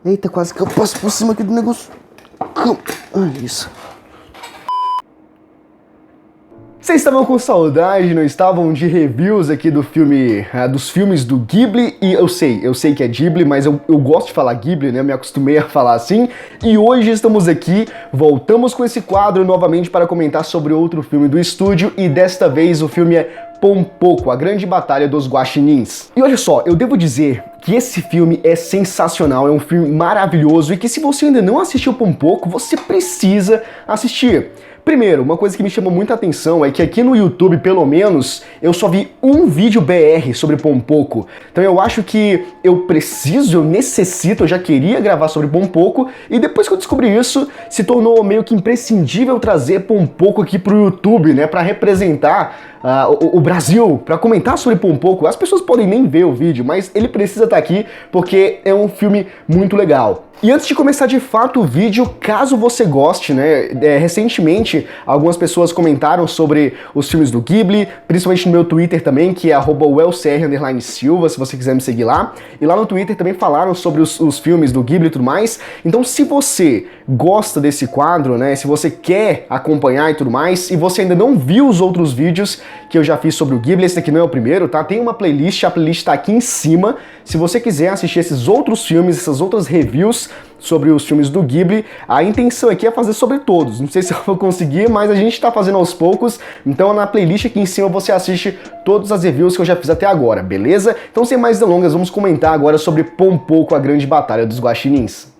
Eita, quase que eu passo por cima aqui do negócio. Isso. Vocês estavam com saudade, não estavam, de reviews aqui do filme, dos filmes do Ghibli? E eu sei que é Ghibli, mas eu gosto de falar Ghibli, né? Me acostumei a falar assim. E hoje estamos aqui, voltamos com esse quadro novamente para comentar sobre outro filme do estúdio, e desta vez o filme é Pom-Poko, a grande batalha dos guaxinins. E olha só, eu devo dizer que esse filme é sensacional, é um filme maravilhoso e que se você ainda não assistiu Pom-Poko, você precisa assistir. Primeiro, uma coisa que me chamou muita atenção é que aqui no YouTube, pelo menos, eu só vi um vídeo BR sobre Pom-Poko. Então eu acho que eu necessito, eu já queria gravar sobre Pom-Poko, e depois que eu descobri isso, se tornou meio que imprescindível trazer Pom-Poko aqui pro YouTube, né, pra representar o Brasil, pra comentar sobre Pom-Poko. As pessoas podem nem ver o vídeo, mas ele precisa estar aqui porque é um filme muito legal. E antes de começar de fato o vídeo, caso você goste, né, recentemente algumas pessoas comentaram sobre os filmes do Ghibli, principalmente no meu Twitter também, que é @wellcr_silva, se você quiser me seguir lá. E lá no Twitter também falaram sobre os filmes do Ghibli e tudo mais. Então se você gosta desse quadro, né, se você quer acompanhar e tudo mais, e você ainda não viu os outros vídeos que eu já fiz sobre o Ghibli, esse aqui não é o primeiro, tá? Tem uma playlist, a playlist tá aqui em cima. Se você quiser assistir esses outros filmes, essas outras reviews sobre os filmes do Ghibli, a intenção aqui é fazer sobre todos. Não sei se eu vou conseguir, mas a gente tá fazendo aos poucos. Então na playlist aqui em cima você assiste todas as reviews que eu já fiz até agora, beleza? Então sem mais delongas, vamos comentar agora sobre Pom-Poko, a grande batalha dos guaxinins.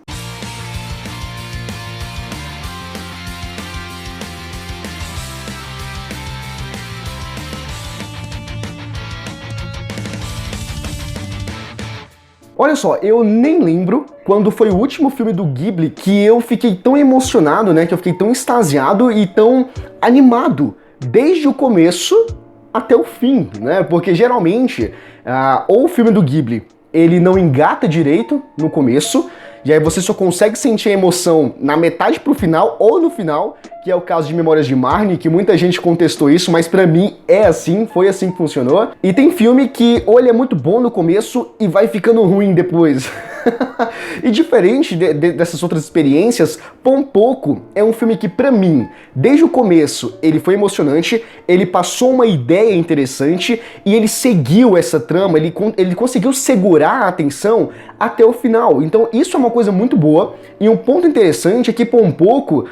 Olha só, eu nem lembro quando foi o último filme do Ghibli que eu fiquei tão emocionado, né, que eu fiquei tão extasiado e tão animado, desde o começo até o fim, né, porque geralmente, ou o filme do Ghibli, ele não engata direito no começo, e aí você só consegue sentir a emoção na metade pro final ou no final, que é o caso de Memórias de Marnie, que muita gente contestou isso, mas pra mim é assim, foi assim que funcionou. E tem filme que ou ele é muito bom no começo e vai ficando ruim depois. E diferente dessas outras experiências, Pom-Poko é um filme que pra mim, desde o começo, ele foi emocionante, ele passou uma ideia interessante e ele seguiu essa trama, ele conseguiu segurar a atenção até o final. Então isso é uma coisa muito boa, e um ponto interessante é que Pom-Poko,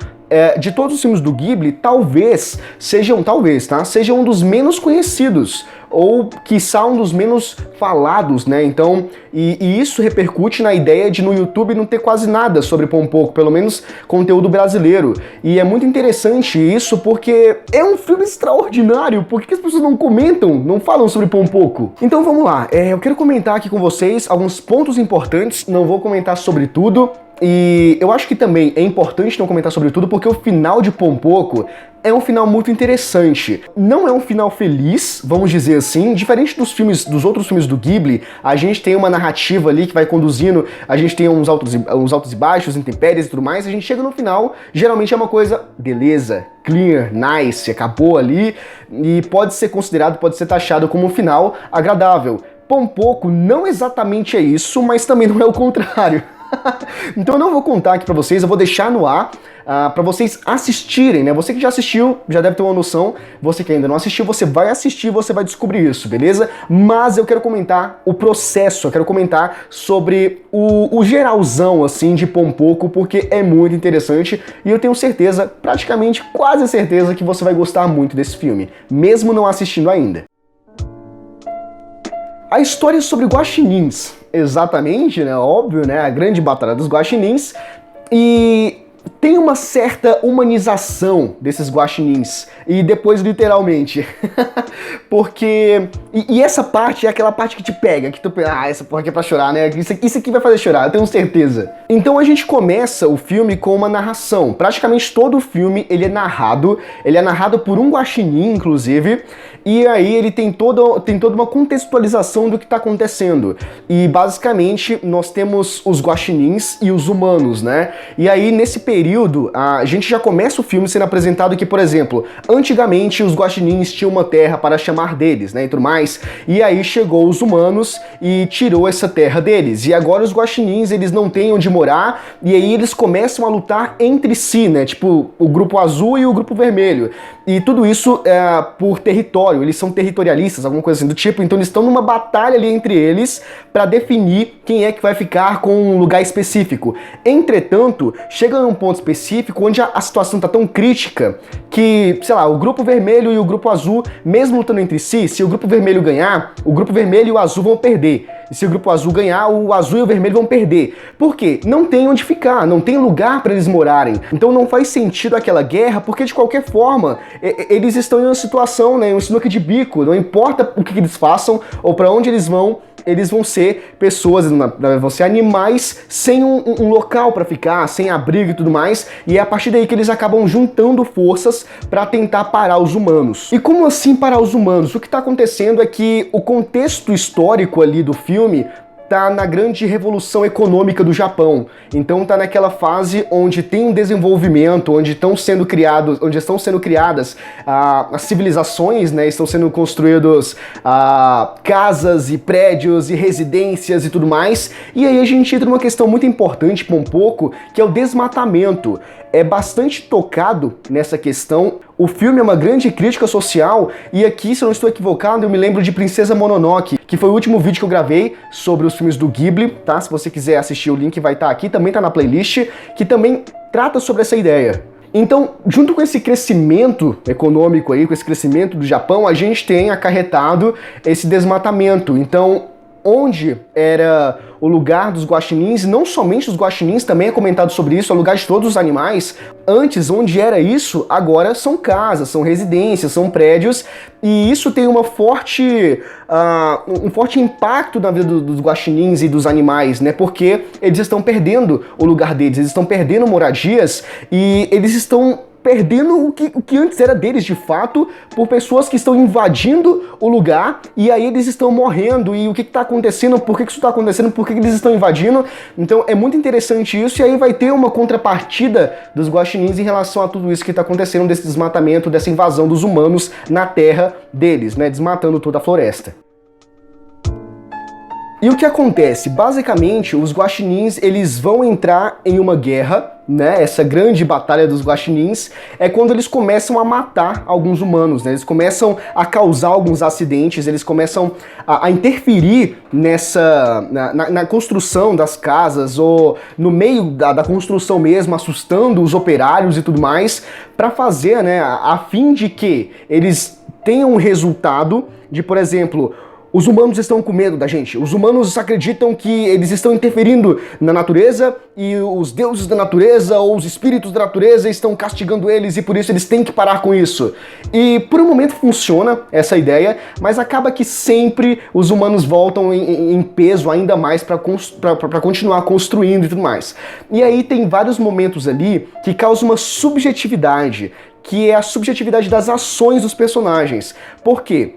de todos os filmes do Ghibli, talvez seja um dos menos conhecidos, ou quiçá um dos menos falados, né? Então, e isso repercute na ideia de no YouTube não ter quase nada sobre Pom-Poko, pelo menos conteúdo brasileiro. E é muito interessante isso porque é um filme extraordinário. Por que as pessoas não comentam, não falam sobre Pom-Poko? Então vamos lá, eu quero comentar aqui com vocês alguns pontos importantes, não vou comentar sobre tudo. E eu acho que também é importante não comentar sobre tudo porque o final de Pom-Poko é um final muito interessante. Não é um final feliz, vamos dizer assim. Diferente dos outros filmes do Ghibli, a gente tem uma narrativa ali que vai conduzindo, a gente tem uns altos e baixos, intempéries e tudo mais, a gente chega no final, geralmente é uma coisa, beleza, clear, nice, acabou ali, e pode ser considerado, pode ser taxado como um final agradável. Pom-Poko não exatamente é isso, mas também não é o contrário. Então eu não vou contar aqui pra vocês, eu vou deixar no ar pra vocês assistirem, né? Você que já assistiu, já deve ter uma noção. Você que ainda não assistiu, você vai assistir, você vai descobrir isso, beleza? Mas eu quero comentar o processo, eu quero comentar sobre o geralzão, assim, de Pom-Poko, porque é muito interessante e eu tenho certeza, praticamente quase certeza, que você vai gostar muito desse filme, mesmo não assistindo ainda. A história é sobre guaxinins, exatamente, né, óbvio, né, a grande batalha dos guaxinins, e tem uma certa humanização desses guaxinins, e depois literalmente, porque, e essa parte é aquela parte que te pega, que tu pensa, essa porra aqui é pra chorar, né, isso aqui vai fazer chorar, eu tenho certeza. Então a gente começa o filme com uma narração, praticamente todo o filme ele é narrado por um guaxinim, inclusive, e aí ele tem toda uma contextualização do que está acontecendo. E basicamente nós temos os guaxinins e os humanos, né? E aí nesse período a gente já começa o filme sendo apresentado que, por exemplo, antigamente os guaxinins tinham uma terra para chamar deles, né, e tudo mais. E aí chegou os humanos e tirou essa terra deles. E agora os guaxinins, eles não têm onde morar, e aí eles começam a lutar entre si, né? Tipo, o grupo azul e o grupo vermelho. E tudo isso é por território, eles são territorialistas, alguma coisa assim do tipo, então eles estão numa batalha ali entre eles para definir quem é que vai ficar com um lugar específico. Entretanto, chega num ponto específico onde a situação tá tão crítica que, sei lá, o grupo vermelho e o grupo azul, mesmo lutando entre si, se o grupo vermelho ganhar, o grupo vermelho e o azul vão perder. E se o grupo azul ganhar, o azul e o vermelho vão perder. Por quê? Não tem onde ficar, não tem lugar para eles morarem. Então não faz sentido aquela guerra, porque de qualquer forma, eles estão em uma situação, né, um sinuca de bico. Não importa o que eles façam ou para onde eles vão ser pessoas, vão ser animais sem um local para ficar, sem abrigo e tudo mais, e é a partir daí que eles acabam juntando forças para tentar parar os humanos. E como assim parar os humanos? O que está acontecendo é que o contexto histórico ali do filme tá na grande revolução econômica do Japão. Então tá naquela fase onde tem um desenvolvimento, onde estão sendo criadas as civilizações, né? Estão sendo construídos casas e prédios e residências e tudo mais. E aí a gente entra numa questão muito importante por um pouco, que é o desmatamento. É bastante tocado nessa questão. O filme é uma grande crítica social, e aqui, se eu não estou equivocado, eu me lembro de Princesa Mononoke, que foi o último vídeo que eu gravei sobre os filmes do Ghibli, tá? Se você quiser assistir, o link vai estar aqui, também tá na playlist, que também trata sobre essa ideia. Então, junto com esse crescimento econômico aí, com esse crescimento do Japão, a gente tem acarretado esse desmatamento. Então, onde era o lugar dos guaxinins, não somente os guaxinins, também é comentado sobre isso, é o lugar de todos os animais. Antes, onde era isso, agora são casas, são residências, são prédios, e isso tem um forte impacto na vida dos guaxinins e dos animais, né? Porque eles estão perdendo o lugar deles, eles estão perdendo moradias, e eles estão perdendo o que antes era deles de fato, por pessoas que estão invadindo o lugar, e aí eles estão morrendo, e o que está acontecendo, por que isso está acontecendo, por que eles estão invadindo. Então é muito interessante isso, e aí vai ter uma contrapartida dos guaxinins em relação a tudo isso que está acontecendo, desse desmatamento, dessa invasão dos humanos na terra deles, né, desmatando toda a floresta. E o que acontece? Basicamente, os guaxinins, eles vão entrar em uma guerra, né? Essa grande batalha dos guaxinins é quando eles começam a matar alguns humanos, né? Eles começam a causar alguns acidentes, eles começam a interferir na construção das casas, ou no meio da construção mesmo, assustando os operários e tudo mais, para fazer, né, a fim de que eles tenham um resultado de, por exemplo, os humanos estão com medo da gente. Os humanos acreditam que eles estão interferindo na natureza, e os deuses da natureza ou os espíritos da natureza estão castigando eles, e por isso eles têm que parar com isso. E por um momento funciona essa ideia, mas acaba que sempre os humanos voltam em peso ainda mais para continuar construindo e tudo mais. E aí tem vários momentos ali que causam uma subjetividade, que é a subjetividade das ações dos personagens. Por quê?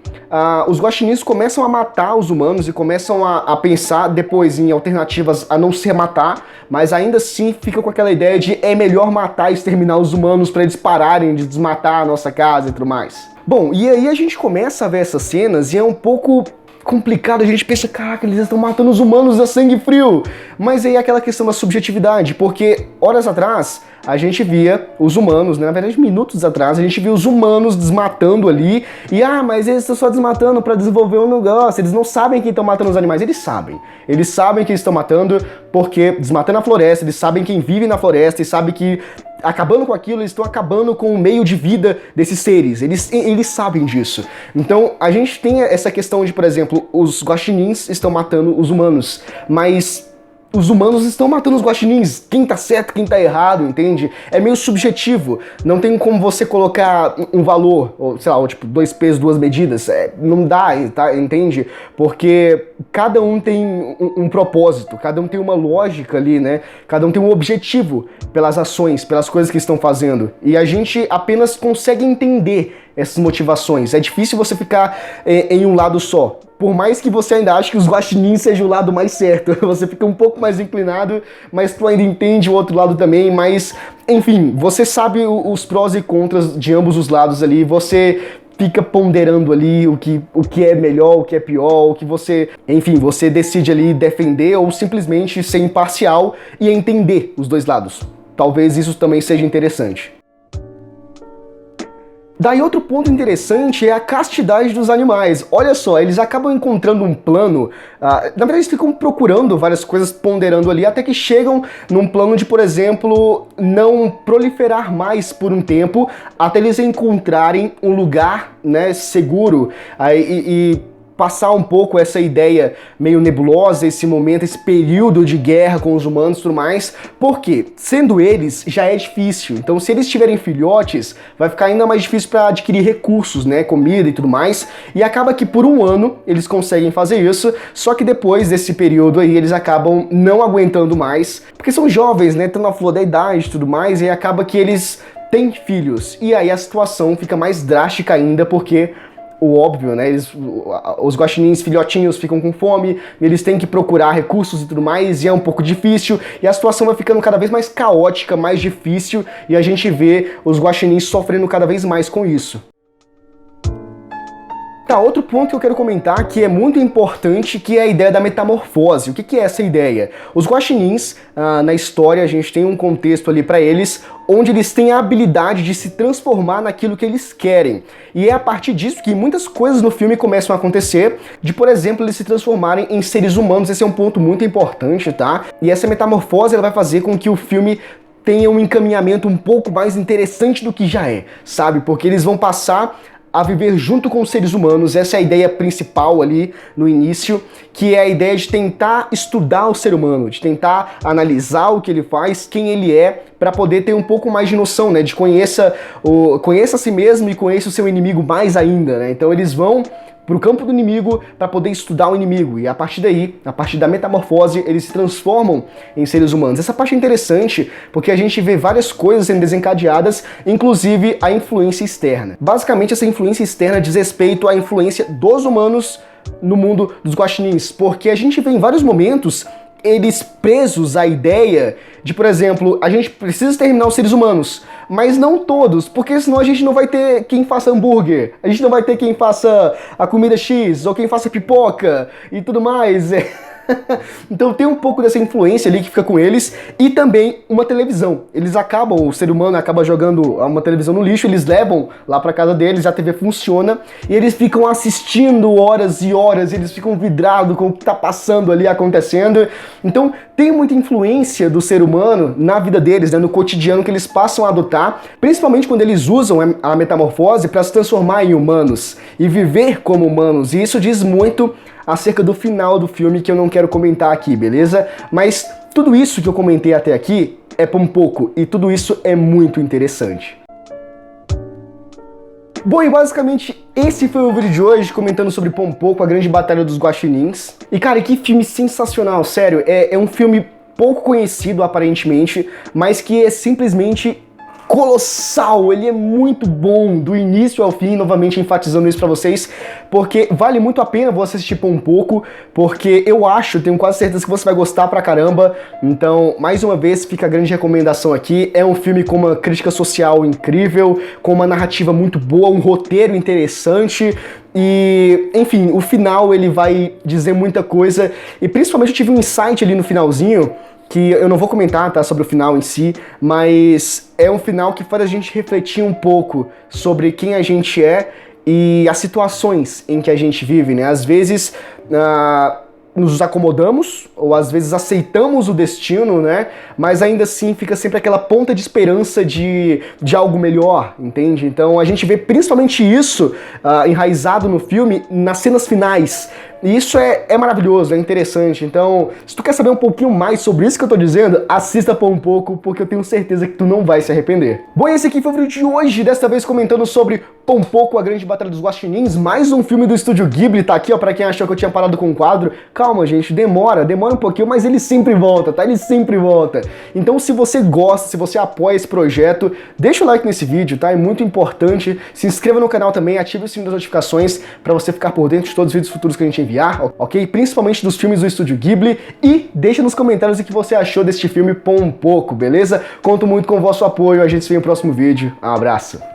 Os guaxinins começam a matar os humanos e começam a pensar depois em alternativas a não ser matar, mas ainda assim fica com aquela ideia de é melhor matar e exterminar os humanos para eles pararem de desmatar a nossa casa e tudo mais. Bom, e aí a gente começa a ver essas cenas e é um pouco complicado, a gente pensa, caraca, eles estão matando os humanos a sangue frio. Mas aí é aquela questão da subjetividade, porque horas atrás a gente via os humanos, né? Na verdade, minutos atrás, a gente via os humanos desmatando ali, e mas eles estão só desmatando para desenvolver um negócio, eles não sabem que estão matando os animais. Eles sabem que eles estão matando, porque desmatando a floresta, eles sabem quem vive na floresta, e sabem que acabando com aquilo, eles estão acabando com o meio de vida desses seres. Eles sabem disso. Então, a gente tem essa questão de, por exemplo, os guaxinins estão matando os humanos, mas os humanos estão matando os guaxinins. Quem tá certo, quem tá errado, entende? É meio subjetivo. Não tem como você colocar um valor, ou sei lá, tipo, 2 pesos, 2 medidas. Não dá, tá? Entende? Porque cada um tem um propósito, cada um tem uma lógica ali, né? Cada um tem um objetivo pelas ações, pelas coisas que estão fazendo. E a gente apenas consegue entender essas motivações. É difícil você ficar em um lado só. Por mais que você ainda ache que os guaxinins sejam o lado mais certo, você fica um pouco mais inclinado, mas tu ainda entende o outro lado também, mas, enfim, você sabe os prós e contras de ambos os lados ali, você fica ponderando ali o que é melhor, o que é pior, o que você... Enfim, você decide ali defender ou simplesmente ser imparcial e entender os dois lados. Talvez isso também seja interessante. Daí outro ponto interessante é a castidade dos animais. Olha só, eles acabam encontrando um plano, na verdade eles ficam procurando várias coisas, ponderando ali, até que chegam num plano de, por exemplo, não proliferar mais por um tempo, até eles encontrarem um lugar, né, seguro, e passar um pouco essa ideia meio nebulosa, esse momento, esse período de guerra com os humanos e tudo mais, porque, sendo eles, já é difícil. Então, se eles tiverem filhotes, vai ficar ainda mais difícil para adquirir recursos, né, comida e tudo mais, e acaba que por um ano eles conseguem fazer isso, só que depois desse período aí, eles acabam não aguentando mais, porque são jovens, né, estão na flor da idade e tudo mais, e acaba que eles têm filhos, e aí a situação fica mais drástica ainda, porque o óbvio, né? Os guaxinins filhotinhos ficam com fome, eles têm que procurar recursos e tudo mais, e é um pouco difícil, e a situação vai ficando cada vez mais caótica, mais difícil, e a gente vê os guaxinins sofrendo cada vez mais com isso. Tá, outro ponto que eu quero comentar que é muito importante, que é a ideia da metamorfose. O que é essa ideia? Os guaxinins, na história, a gente tem um contexto ali para eles, onde eles têm a habilidade de se transformar naquilo que eles querem. E é a partir disso que muitas coisas no filme começam a acontecer, de, por exemplo, eles se transformarem em seres humanos. Esse é um ponto muito importante, tá? E essa metamorfose ela vai fazer com que o filme tenha um encaminhamento um pouco mais interessante do que já é, sabe? Porque eles vão passar a viver junto com os seres humanos. Essa é a ideia principal ali no início, que é a ideia de tentar estudar o ser humano, de tentar analisar o que ele faz, quem ele é, para poder ter um pouco mais de noção, né, de conheça a si mesmo e conheça o seu inimigo mais ainda, né? Então eles vão pro campo do inimigo para poder estudar o inimigo, e a partir daí, a partir da metamorfose, eles se transformam em seres humanos. Essa parte é interessante porque a gente vê várias coisas sendo desencadeadas, inclusive a influência externa. Basicamente, essa influência externa diz respeito à influência dos humanos no mundo dos guaxinins, porque a gente vê em vários momentos eles presos à ideia de, por exemplo, a gente precisa exterminar os seres humanos, mas não todos, porque senão a gente não vai ter quem faça hambúrguer, a gente não vai ter quem faça a comida X, ou quem faça pipoca e tudo mais. Então tem um pouco dessa influência ali que fica com eles, e também uma televisão. Eles acabam, o ser humano acaba jogando uma televisão no lixo, eles levam lá pra casa deles, a TV funciona, e eles ficam assistindo horas e horas, eles ficam vidrados com o que tá passando ali, acontecendo. Então tem muita influência do ser humano na vida deles, né, no cotidiano que eles passam a adotar, principalmente quando eles usam a metamorfose para se transformar em humanos e viver como humanos, e isso diz muito acerca do final do filme, que eu não quero comentar aqui, beleza? Mas tudo isso que eu comentei até aqui é um pouco, e tudo isso é muito interessante. Bom, e basicamente esse foi o vídeo de hoje, comentando sobre Pompoco, a grande batalha dos guaxinins. E cara, que filme sensacional, sério, é um filme pouco conhecido aparentemente, mas que é simplesmente colossal, ele é muito bom do início ao fim, novamente enfatizando isso pra vocês, porque vale muito a pena você assistir Pompoco, porque eu tenho quase certeza que você vai gostar pra caramba. Então, mais uma vez, fica a grande recomendação aqui. É um filme com uma crítica social incrível, com uma narrativa muito boa, um roteiro interessante, e, enfim, o final ele vai dizer muita coisa, e principalmente eu tive um insight ali no finalzinho, que eu não vou comentar, tá, sobre o final em si, mas é um final que faz a gente refletir um pouco sobre quem a gente é e as situações em que a gente vive, né? Às vezes nos acomodamos, ou às vezes aceitamos o destino, né? Mas ainda assim fica sempre aquela ponta de esperança de algo melhor, entende? Então a gente vê principalmente isso enraizado no filme nas cenas finais. E isso é maravilhoso, é interessante. Então, se tu quer saber um pouquinho mais sobre isso que eu tô dizendo, assista Pompoco, porque eu tenho certeza que tu não vai se arrepender. Bom, esse aqui foi o vídeo de hoje, desta vez comentando sobre Pompoco, a grande batalha dos guaxinins, mais um filme do estúdio Ghibli, tá aqui, ó, pra quem achou que eu tinha parado com o quadro. Calma, gente, demora um pouquinho, mas ele sempre volta, tá? Ele sempre volta. Então, se você gosta, se você apoia esse projeto, deixa o like nesse vídeo, tá? É muito importante. Se inscreva no canal também, ative o sininho das notificações pra você ficar por dentro de todos os vídeos futuros que a gente enviar, ok? Principalmente dos filmes do estúdio Ghibli, e deixa nos comentários o que você achou deste filme Pompoco, beleza? Conto muito com o vosso apoio, a gente se vê no próximo vídeo. Um abraço!